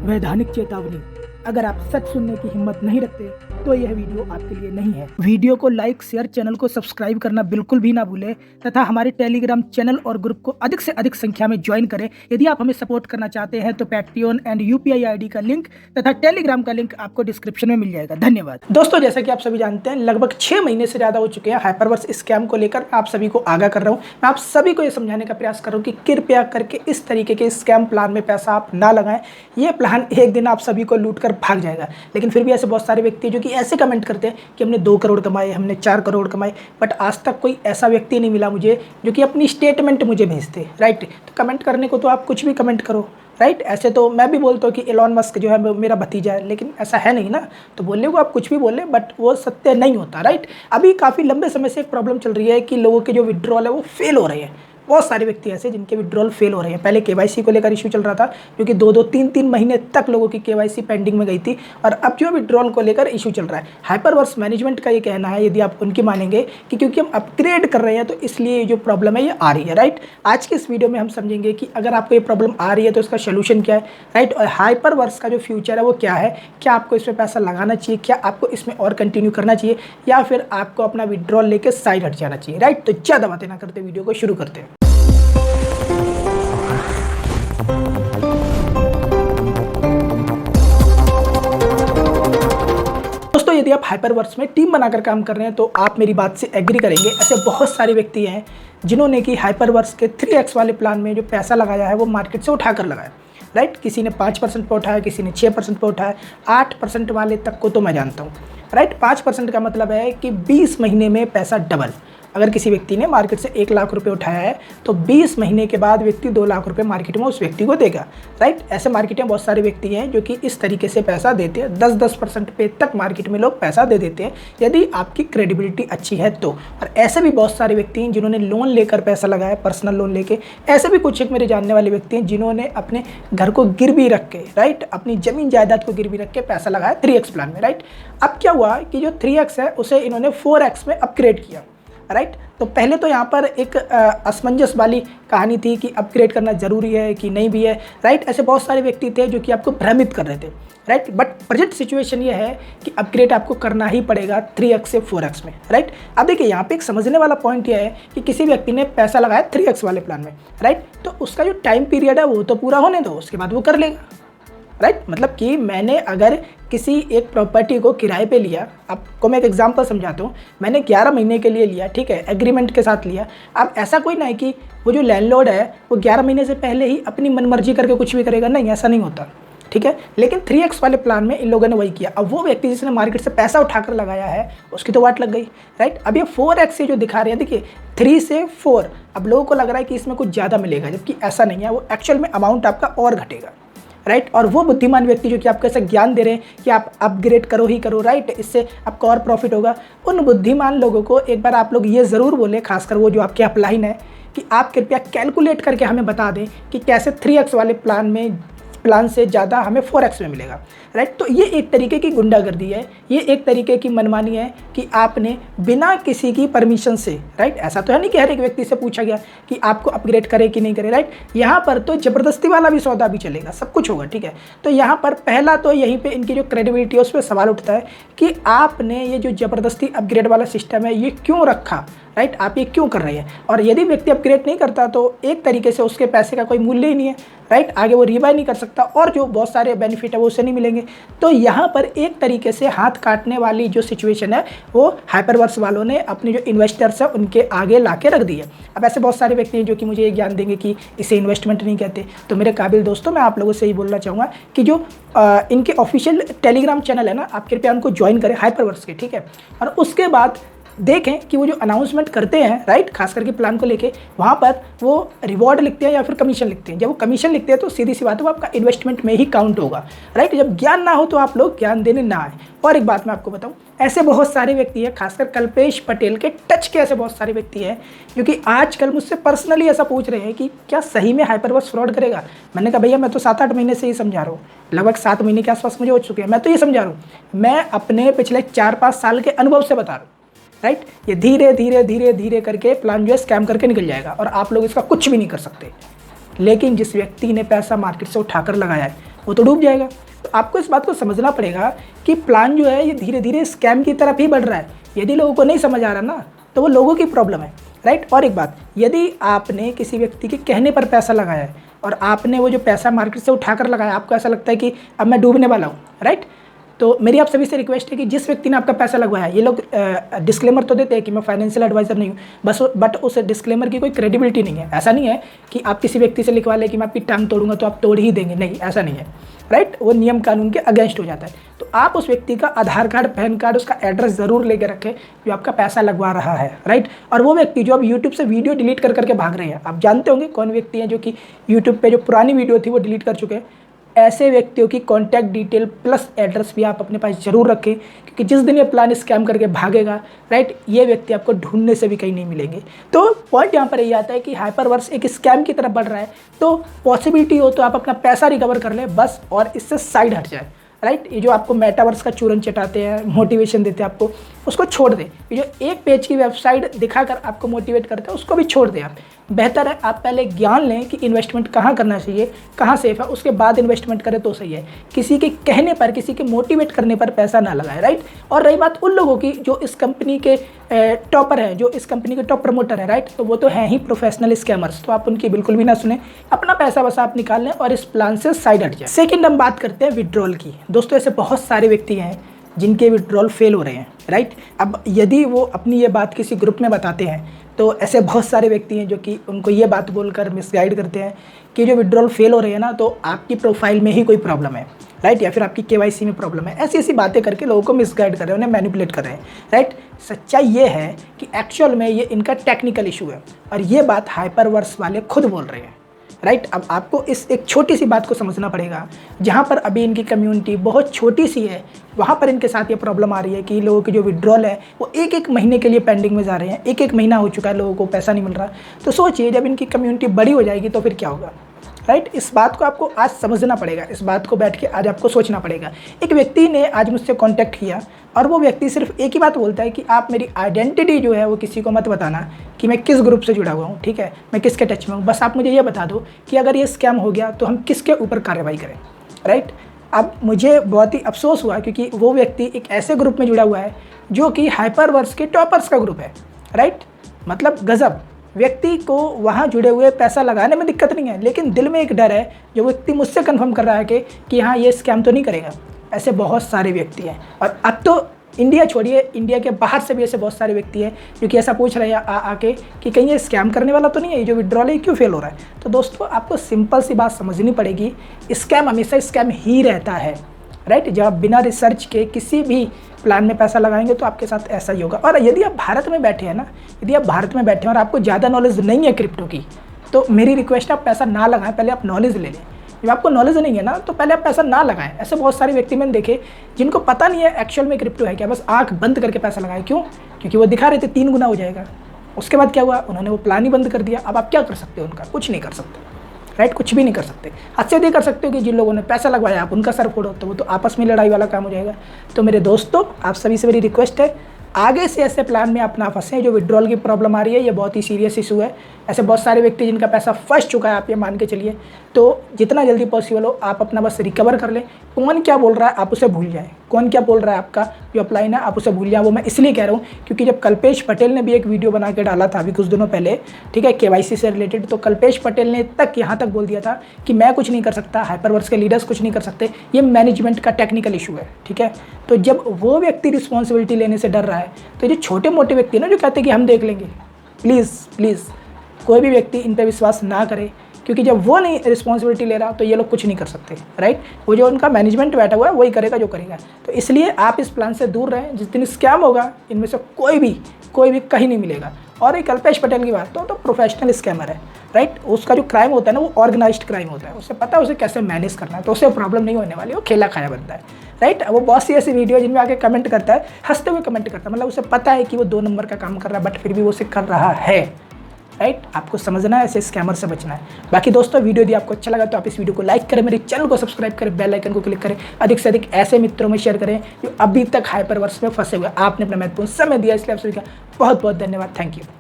वैधानिक चेतावनी, अगर आप सच सुनने की हिम्मत नहीं रखते तो यह वीडियो आपके लिए नहीं है। वीडियो को लाइक, शेयर, चैनल को सब्सक्राइब करना बिल्कुल भी ना भूलें तथा हमारे टेलीग्राम चैनल और ग्रुप को अधिक से अधिक संख्या में ज्वाइन करें। यदि आप हमें सपोर्ट करना चाहते हैं तो पेटीएम एंड यूपीआई आईडी का लिंक तथा टेलीग्राम का लिंक आपको डिस्क्रिप्शन में मिल जाएगा। धन्यवाद। दोस्तों, जैसा कि आप सभी जानते हैं, लगभग 6 महीने से ज़्यादा हो चुके हैं हाइपरवर्स स्कैम को लेकर आप सभी को आगाह कर रहा हूँ। मैं आप सभी को ये समझाने का प्रयास कर रहा हूँ कि कृपया करके इस तरीके के स्कैम प्लान में पैसा आप ना लगाएं। ये प्लान एक दिन आप सभी को लूट कर भाग जाएगा। लेकिन फिर भी ऐसे बहुत सारे व्यक्ति जो कि ऐसे कमेंट करते हैं कि हमने 2 करोड़ कमाए, हमने 4 करोड़ कमाए, बट आज तक कोई ऐसा व्यक्ति नहीं मिला मुझे जो कि अपनी स्टेटमेंट मुझे भेजते। राइट, तो कमेंट करने को तो आप कुछ भी कमेंट करो। राइट, ऐसे तो मैं भी बोलता हूँ कि एलॉन मस्क जो है मेरा भतीजा है, लेकिन ऐसा है नहीं ना। तो बोलने को आप कुछ भी बोले, बट वो सत्य नहीं होता। राइट, अभी काफ़ी लंबे समय से एक प्रॉब्लम चल रही है कि लोगों के जो विड्रॉल है वो फेल हो रहे हैं। बहुत सारे व्यक्ति ऐसे जिनके विड्रॉल फेल हो रहे हैं। पहले केवाईसी को लेकर इशू चल रहा था, क्योंकि 2-2, 3-3 महीने तक लोगों की केवाईसी पेंडिंग में गई थी, और अब जो विड्रॉल को लेकर इशू चल रहा है। हाइपरवर्स मैनेजमेंट का ये कहना है, यदि आप उनकी मानेंगे, कि क्योंकि हम अपग्रेड कर रहे हैं तो इसलिए जो प्रॉब्लम है ये आ रही है। राइट, आज की इस वीडियो में हम समझेंगे कि अगर आपको ये प्रॉब्लम आ रही है तो इसका सोल्यूशन क्या है। राइट, और हाइपरवर्स का जो फ्यूचर है वो क्या है, क्या आपको इसमें पैसा लगाना चाहिए, क्या आपको इसमें और कंटिन्यू करना चाहिए, या फिर आपको अपना विड्रॉल लेकर साइड हट जाना चाहिए। राइट, तो ज़्यादा बातें ना करते वीडियो को शुरू करते हैं। दोस्तों, यदि आप हाइपरवर्स में टीम बनाकर काम कर रहे हैं तो आप मेरी बात से एग्री करेंगे। ऐसे बहुत सारे व्यक्ति हैं जिन्होंने कि हाइपरवर्स के 3x वाले प्लान में जो पैसा लगाया है वो मार्केट से उठाकर लगाया। राइट, किसी ने 5% पर उठाया, किसी ने 6% पर उठाया, 8% वाले तक को तो मैं जानता हूँ। राइट, 5% का मतलब है कि 20 महीने में पैसा डबल। अगर किसी व्यक्ति ने मार्केट से 1 लाख रुपए उठाया है तो 20 महीने के बाद व्यक्ति 2 लाख रुपए मार्केट में उस व्यक्ति को देगा। राइट, ऐसे मार्केट में बहुत सारे व्यक्ति हैं जो कि इस तरीके से पैसा देते हैं। 10% पे तक मार्केट में लोग पैसा दे देते हैं यदि आपकी क्रेडिबिलिटी अच्छी है तो। और ऐसे भी बहुत सारे व्यक्ति हैं जिन्होंने लोन लेकर पैसा लगाया, पर्सनल लोन लेके। ऐसे भी कुछ एक मेरे जानने वाले व्यक्ति हैं जिन्होंने अपने घर को गिरवी रख के, राइट, अपनी जमीन जायदाद को गिरवी रख के पैसा लगाया 3x प्लान में। राइट, अब क्या हुआ कि जो 3x है उसे इन्होंने 4x में अपग्रेड किया। राइट, तो पहले तो यहाँ पर एक असमंजस वाली कहानी थी कि अपग्रेड करना ज़रूरी है कि नहीं भी है। राइट, ऐसे बहुत सारे व्यक्ति थे जो कि आपको भ्रमित कर रहे थे। राइट, बट प्रेजेंट सिचुएशन ये है कि अपग्रेड आपको करना ही पड़ेगा 3x से 4x में। राइट, अब देखिए यहाँ पे एक समझने वाला पॉइंट ये है कि किसी व्यक्ति ने पैसा लगाया 3x वाले प्लान में। राइट, तो उसका जो टाइम पीरियड है वो तो पूरा होने दो, उसके बाद वो कर लेगा। राइट, मतलब कि मैंने अगर किसी एक प्रॉपर्टी को किराए पे लिया, आपको मैं एक एग्जांपल समझाता हूँ। मैंने 11 महीने के लिए लिया, ठीक है, एग्रीमेंट के साथ लिया। अब ऐसा कोई ना है कि वो जो लैंडलॉर्ड है वो 11 महीने से पहले ही अपनी मनमर्जी करके कुछ भी करेगा। नहीं, ऐसा नहीं होता। ठीक है, लेकिन 3x वाले प्लान में इन लोगों ने वही किया। अब वो व्यक्ति जिसने मार्केट से पैसा उठाकर लगाया है उसकी तो वाट लग गई। राइट, अब ये 4x से जो दिखा रहे हैं, देखिए 3 से 4, अब लोगों को लग रहा है कि इसमें कुछ ज़्यादा मिलेगा, जबकि ऐसा नहीं है। वो एक्चुअल में अमाउंट आपका और घटेगा। राइट, और वो बुद्धिमान व्यक्ति जो कि आपको ऐसा ज्ञान दे रहे हैं कि आप अपग्रेड करो ही करो, राइट, इससे आपको और प्रॉफिट होगा, उन बुद्धिमान लोगों को एक बार आप लोग ये ज़रूर बोलें, खासकर वो जो आपके अपलाइन है, कि आप कृपया कैलकुलेट करके हमें बता दें कि कैसे 3x वाले प्लान से ज़्यादा हमें 4x में मिलेगा। राइट, तो ये एक तरीके की गुंडागर्दी है, ये एक तरीके की मनमानी है कि आपने बिना किसी की परमिशन से, राइट, ऐसा तो है नहीं कि हर एक व्यक्ति से पूछा गया कि आपको अपग्रेड करे कि नहीं करे। राइट, यहाँ पर तो ज़बरदस्ती वाला भी सौदा भी चलेगा, सब कुछ होगा। ठीक है, तो यहाँ पर पहला तो यहीं पे इनकी जो क्रेडिबिलिटी है उस पर सवाल उठता है कि आपने ये जो ज़बरदस्ती अपग्रेड वाला सिस्टम है ये क्यों रखा। राइट, आप ये क्यों कर रहे हैं। और यदि व्यक्ति अपग्रेड नहीं करता तो एक तरीके से उसके पैसे का कोई मूल्य ही नहीं है। राइट, आगे वो रीबाय नहीं कर सकता और जो बहुत सारे बेनिफिट है वो उसे नहीं मिलेंगे। तो यहाँ पर एक तरीके से हाथ काटने वाली जो सिचुएशन है वो हाइपरवर्स वालों ने अपने जो इन्वेस्टर्स हैं उनके आगे ला के रख दी है। अब ऐसे बहुत सारे व्यक्ति हैं जो कि मुझे ये ज्ञान देंगे कि इसे इन्वेस्टमेंट नहीं कहते। तो मेरे काबिल दोस्तों, मैं आप लोगों से ही बोलना चाहूँगा कि जो इनके ऑफिशियल टेलीग्राम चैनल है ना, आप कृपया उनको ज्वाइन करें, हाइपरवर्स के। ठीक है, और उसके बाद देखें कि वो जो अनाउंसमेंट करते हैं, राइट, खास करके प्लान को लेके, वहाँ पर वो रिवॉर्ड लिखते हैं या फिर कमीशन लिखते हैं। जब वो कमीशन लिखते हैं तो सीधी सी बात है वो आपका इन्वेस्टमेंट में ही काउंट होगा। राइट, जब ज्ञान ना हो तो आप लोग ज्ञान देने ना आए। और एक बात मैं आपको बताऊं, ऐसे बहुत सारे व्यक्ति हैं, खासकर कल्पेश पटेल के टच के ऐसे बहुत सारे व्यक्ति हैं जो कि आजकल मुझसे पर्सनली ऐसा पूछ रहे हैं कि क्या सही में हाइपरवर्स फ्रॉड करेगा। मैंने कहा भैया मैं तो 7-8 महीने से ही समझा रहा हूँ, लगभग 7 महीने के आसपास मुझे हो चुके हैं। मैं तो ये समझा रहा हूँ, मैं अपने पिछले 4-5 साल के अनुभव से बता रहा हूँ। राइट, ये धीरे धीरे धीरे धीरे करके प्लान जो है स्कैम करके निकल जाएगा और आप लोग इसका कुछ भी नहीं कर सकते। लेकिन जिस व्यक्ति ने पैसा मार्केट से उठाकर लगाया है वो तो डूब जाएगा। तो आपको इस बात को समझना पड़ेगा कि प्लान जो है ये धीरे धीरे स्कैम की तरफ ही बढ़ रहा है। यदि लोगों को नहीं समझ आ रहा ना, तो वो लोगों की प्रॉब्लम है, राइट। और एक बात, यदि आपने किसी व्यक्ति के कहने पर पैसा लगाया है और आपने वो जो पैसा मार्केट से उठाकर लगाया, आपको ऐसा लगता है कि अब मैं डूबने वाला हूँ, राइट, तो मेरी आप सभी से रिक्वेस्ट है कि जिस व्यक्ति ने आपका पैसा लगवाया, ये लोग डिस्क्लेमर तो देते हैं कि मैं फाइनेंशियल एडवाइजर नहीं हूँ, बट उस डिस्क्लेमर की कोई क्रेडिबिलिटी नहीं है। ऐसा नहीं है कि आप किसी व्यक्ति से लिखवा लें कि मैं आपकी टांग तोड़ूंगा तो आप तोड़ ही देंगे, नहीं, ऐसा नहीं है, राइट। वो नियम कानून के अगेंस्ट हो जाता है। तो आप उस व्यक्ति का आधार कार्ड, पैन कार्ड, उसका एड्रेस ज़रूर लेके रखें जो आपका पैसा लगवा रहा है, राइट। और वो व्यक्ति जो अब यूट्यूब से वीडियो डिलीट कर करके भाग रहे हैं, आप जानते होंगे कौन व्यक्ति हैं जो कि यूट्यूब पे जो पुरानी वीडियो थी वो डिलीट कर चुके हैं। ऐसे व्यक्तियों की कॉन्टैक्ट डिटेल प्लस एड्रेस भी आप अपने पास जरूर रखें, क्योंकि जिस दिन ये प्लान स्कैम करके भागेगा, राइट, ये व्यक्ति आपको ढूंढने से भी कहीं नहीं मिलेंगे। तो पॉइंट यहाँ पर यही आता है कि हाइपरवर्स एक स्कैम की तरफ बढ़ रहा है, तो पॉसिबिलिटी हो तो आप अपना पैसा रिकवर कर लें बस, और इससे साइड हट जाए, राइट। ये जो आपको मेटावर्स का चूरन चटाते हैं, मोटिवेशन देते हैं आपको, उसको छोड़ दें। ये जो एक पेज की वेबसाइट दिखाकर आपको मोटिवेट करते हैं, उसको भी छोड़ दें आप। बेहतर है आप पहले ज्ञान लें कि इन्वेस्टमेंट कहाँ करना चाहिए, कहाँ सेफ है, उसके बाद इन्वेस्टमेंट करें तो सही है। किसी के कहने पर, किसी के मोटिवेट करने पर पैसा ना लगाए, राइट। और रही बात उन लोगों की जो इस कंपनी के टॉपर हैं, जो इस कंपनी के टॉप प्रमोटर है, राइट, तो वो तो हैं ही प्रोफेशनल स्कैमर्स, तो आप उनकी बिल्कुल भी ना सुने। अपना पैसा बस आप निकाल लें और इस प्लान से साइड हट जाए। सेकेंड हम बात करते हैं विड्रॉल की। दोस्तों, ऐसे बहुत सारे व्यक्ति हैं जिनके विड्रॉल फेल हो रहे हैं, राइट। अब यदि वो अपनी ये बात किसी ग्रुप में बताते हैं, तो ऐसे बहुत सारे व्यक्ति हैं जो कि उनको ये बात बोलकर मिसगाइड करते हैं कि जो विड्रॉल फेल हो रहे हैं ना, तो आपकी प्रोफाइल में ही कोई प्रॉब्लम है, राइट, या फिर आपकी केवाईसी में प्रॉब्लम है। ऐसी ऐसी बातें करके लोगों को मिसगाइड कर रहे हैं, उन्हें मैनिपुलेट कर रहे हैं, राइट। सच्चाई ये है कि एक्चुअल में ये इनका टेक्निकल इशू है, और ये बात हाइपरवर्स वाले खुद बोल रहे हैं, राइट। अब आपको इस एक छोटी सी बात को समझना पड़ेगा। जहाँ पर अभी इनकी कम्युनिटी बहुत छोटी सी है, वहाँ पर इनके साथ ये प्रॉब्लम आ रही है कि लोगों के जो विड्रॉल है वो एक एक महीने के लिए पेंडिंग में जा रहे हैं। एक एक महीना हो चुका है, लोगों को पैसा नहीं मिल रहा। तो सोचिए, जब इनकी कम्युनिटी बड़ी हो जाएगी तो फिर क्या होगा, राइट। इस बात को आपको आज समझना पड़ेगा, इस बात को बैठ के आज आपको सोचना पड़ेगा। एक व्यक्ति ने आज मुझसे कांटेक्ट किया, और वो व्यक्ति सिर्फ एक ही बात बोलता है कि आप मेरी आइडेंटिटी जो है वो किसी को मत बताना कि मैं किस ग्रुप से जुड़ा हुआ हूँ, ठीक है, मैं किसके टच में हूँ। बस आप मुझे ये बता दो कि अगर ये स्कैम हो गया तो हम किसके ऊपर कार्रवाई करें, राइट। अब मुझे बहुत ही अफसोस हुआ, क्योंकि वो व्यक्ति एक ऐसे ग्रुप में जुड़ा हुआ है जो कि हाइपरवर्स के टॉपर्स का ग्रुप है, राइट। मतलब गजब। व्यक्ति को वहाँ जुड़े हुए पैसा लगाने में दिक्कत नहीं है, लेकिन दिल में एक डर है जो व्यक्ति मुझसे कंफर्म कर रहा है कि हाँ, ये स्कैम तो नहीं करेगा। ऐसे बहुत सारे व्यक्ति हैं, और अब तो इंडिया छोड़िए, इंडिया के बाहर से भी ऐसे बहुत सारे व्यक्ति हैं जो कि ऐसा पूछ रहे हैं आके कि कहीं ये स्कैम करने वाला तो नहीं है, ये जो विड्रॉल है क्यों फेल हो रहा है। तो दोस्तों, आपको सिंपल सी बात समझनी पड़ेगी, स्कैम हमेशा स्कैम ही रहता है, राइट। जब आप बिना रिसर्च के किसी भी प्लान में पैसा लगाएंगे तो आपके साथ ऐसा ही होगा। और यदि आप भारत में बैठे हैं ना, यदि आप भारत में बैठे हैं और आपको ज़्यादा नॉलेज नहीं है क्रिप्टो की, तो मेरी रिक्वेस्ट है आप पैसा ना लगाएं, पहले आप नॉलेज ले लें। जब आपको नॉलेज नहीं है ना, तो पहले आप पैसा ना लगाएं। ऐसे बहुत सारे व्यक्ति मैंने देखे जिनको पता नहीं है एक्चुअल में क्रिप्टो है क्या, बस आंख बंद करके पैसा लगाए। क्यों? क्योंकि वो दिखा रहे थे 3 गुना हो जाएगा। उसके बाद क्या हुआ, उन्होंने वो प्लान ही बंद कर दिया। अब आप क्या कर सकते हो उनका? कुछ नहीं कर सकते, राइट, कुछ भी नहीं कर सकते। अच्छे ये कर सकते हो कि जिन लोगों ने पैसा लगवाया आप उनका सर फोड़ो, तो वो तो आपस में लड़ाई वाला काम हो जाएगा। तो मेरे दोस्तों, आप सभी से मेरी रिक्वेस्ट है, आगे से ऐसे प्लान में आप ना फंसें। जो विड्रॉल की प्रॉब्लम आ रही है, ये बहुत ही सीरियस इशू है। ऐसे बहुत सारे व्यक्ति जिनका पैसा फंस चुका है, आप ये मान के चलिए। तो जितना जल्दी पॉसिबल हो आप अपना बस रिकवर कर लें। कौन क्या बोल रहा है आप उसे भूल जाएं, कौन क्या बोल रहा है आपका जो अपलाइन है आप उसे भूल जाएं। वो मैं इसलिए कह रहा हूँ क्योंकि जब कल्पेश पटेल ने भी एक वीडियो बना के डाला था अभी कुछ दिनों पहले, ठीक है, केवाईसी से रिलेटेड, तो कल्पेश पटेल ने तक यहाँ तक बोल दिया था कि मैं कुछ नहीं कर सकता, हाइपरवर्स के लीडर्स कुछ नहीं कर सकते, ये मैनेजमेंट का टेक्निकल इशू है, ठीक है। तो जब वो व्यक्ति रिस्पॉन्सिबिलिटी लेने से डर रहा है, तो जो छोटे मोटे व्यक्ति ना जो कहते हैं कि हम देख लेंगे, प्लीज़ कोई भी व्यक्ति इन पर विश्वास ना करे, क्योंकि जब वो नहीं रिस्पॉन्सिबिलिटी ले रहा तो ये लोग कुछ नहीं कर सकते, राइट। वो जो उनका मैनेजमेंट बैठा हुआ है वही करेगा जो करेगा। तो इसलिए आप इस प्लान से दूर रहें। जिस दिन स्कैम होगा इनमें से कोई भी कहीं नहीं मिलेगा। और एक कल्पेश पटेल की बात तो प्रोफेशनल स्कैमर है, राइट। उसका जो क्राइम होता है ना वो ऑर्गेनाइज्ड क्राइम होता है, उसे पता है उसे कैसे मैनेज करना है, तो उसे प्रॉब्लम नहीं होने वाली, वो खेला खाया बनता है, राइट। वो बहुत सी ऐसी वीडियो जिनमें आके कमेंट करता है, हंसते हुए कमेंट करता है, मतलब उसे पता है कि वो 2 नंबर का काम कर रहा है बट फिर भी वो उसे कर रहा है, राइट। आपको समझना है, ऐसे स्कैमर से बचना है। बाकी दोस्तों, वीडियो यदि आपको अच्छा लगा तो आप इस वीडियो को लाइक करें, मेरे चैनल को सब्सक्राइब करें, बेल आइकन को क्लिक करें, अधिक से अधिक ऐसे मित्रों में शेयर करें जो अभी तक हाइपरवर्स में फंसे हुए। आपने अपना महत्वपूर्ण समय दिया, इसलिए आप सभी का बहुत बहुत धन्यवाद। Thank you.